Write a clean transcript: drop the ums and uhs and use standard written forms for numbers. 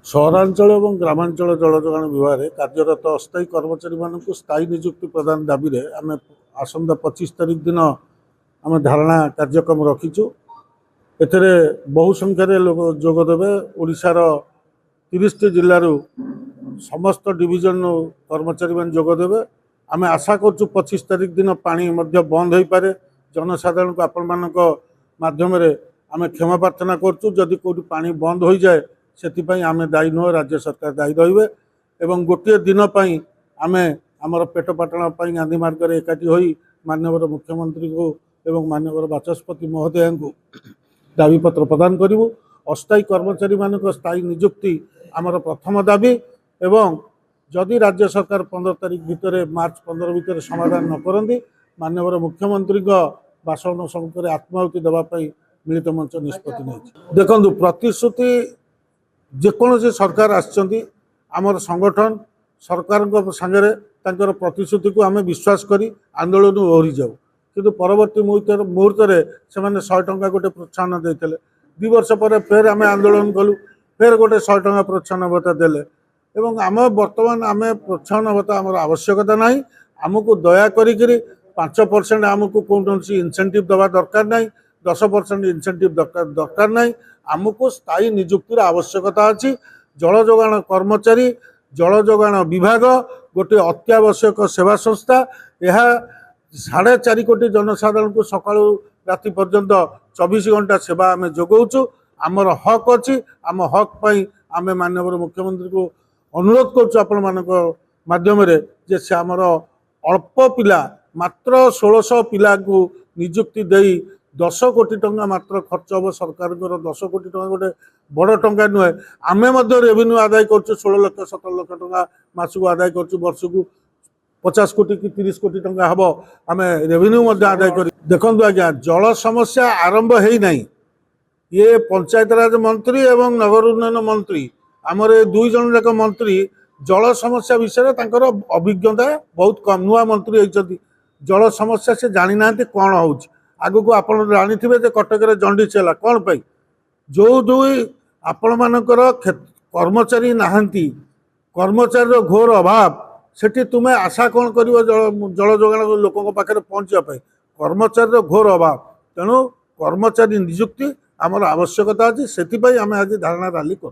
सहरांचल और ग्रामांचल जल जोगाण विभाग में कार्यरत अस्थायी कर्मचारी मानक स्थायी नियुक्ति प्रदान दाबी में आम आसंता 25 तारिख दिन आम धारणा कार्यक्रम रखीचु। एथिरे बहु संख्यार लोक जोगदेवे। ओडिशार 30 जिलूर समस्त डिविजन कर्मचारी मान जोगदेवे। आम आशा करूँ 25 तारिख दिन पानी बंद हो पारे। जनसाधारण को आपण मानक माध्यम आम क्षमा प्रार्थना करूँ जदि कौटी पानी बंद हो जाए से आम दायी नुह, राज्य सरकार दायी रे। एवं गोटे दिन आम आमर पेट पाटण गांधी मार्ग में एकाठी हो माननीय मुख्यमंत्री को एवं माननीय बाचस्पति महोदय को दाबीपत्र प्रदान करूँ। अस्थायी कर्मचारी मानक स्थायी नियुक्ति आमर प्रथम दाबी एवं जदि राज्य सरकार 15 तारिख भितर मार्च 15 भितर समाधान न करती माननीय मुख्यमंत्री बासभवन सम्मुख में आत्माहुति देवाई मिलित मंच निष्पत्ति नहीं। देखु प्रतिश्रुति जेकोसी सरकार आमर संगठन सरकार सागरे प्रतिश्रुति को आम विश्वास करी आंदोलन ओहरी जाऊ कि परवर्ती मुहूर्त में से 100 टंका गोटे प्रोत्साहन देते 2 वर्ष पर फिर आम आंदोलन कलु फिर गोटे 100 टंका प्रोत्साहन भत्ता देले एवं आम बर्तमान आम प्रोत्साहन भत्ता आमर आवश्यकता ना। आमको दया करी 5% आमको कौन इनसेंटिव दवा दरकार ना, 10% इनसेंटिव दरकार ना। आमको स्थायी नियुक्तिर आवश्यकता अच्छी। जल जोगाण कर्मचारी जल जोगाण विभाग गोटे अत्यावश्यक सेवा संस्था। यह 4.5 कोटी जनसाधारण को सकाळु राति पर्यंत 24 घंटा सेवा आम जोगाऊँ। आमर हक अच्छी। आम हक पाई आम माननीय मुख्यमंत्री को अनुरोध करूँ आपण मानक माध्यम जे से आमर अल्प पिला मात्र 1600 पिला को नियुक्ति देई 10 कोटी टंका मात्र खर्च हम सरकार 10 कोटी टंका गोटे बड़ टंका नुहे। आम रेवेन्यू आदाय कर 16 लाख 17 लाख टंका मासक आदाय कर वर्ष को 50 कोटी कि 30 कोटी टंका हम आम रेवेन्यू आदाय कर। देखु आज्ञा जल समस्या आरंभ है ना। ये पंचायत राज मंत्री एवं नगर उन्नयन मंत्री आमर 2 जन जाक मंत्री जल समस्या विषय तांकर अभिज्ञता बहुत कम। नुआ मंत्री होती जल समस्या से जानी ना कौन हो। आगु को आप जानी कटक जंडिस है कौन पाई जो जो आपण मानकर कर्मचारी नहांती कर्मचारी घोर अभाव सेठी तुम्हें आशा कौन कर जल जोगाण लोकों पाखे पहुँचापी कर्मचारी घोर अभाव। तेणु कर्मचारी नियुक्ति आमर आवश्यकता अच्छी से आम आज धारणा रैली कर।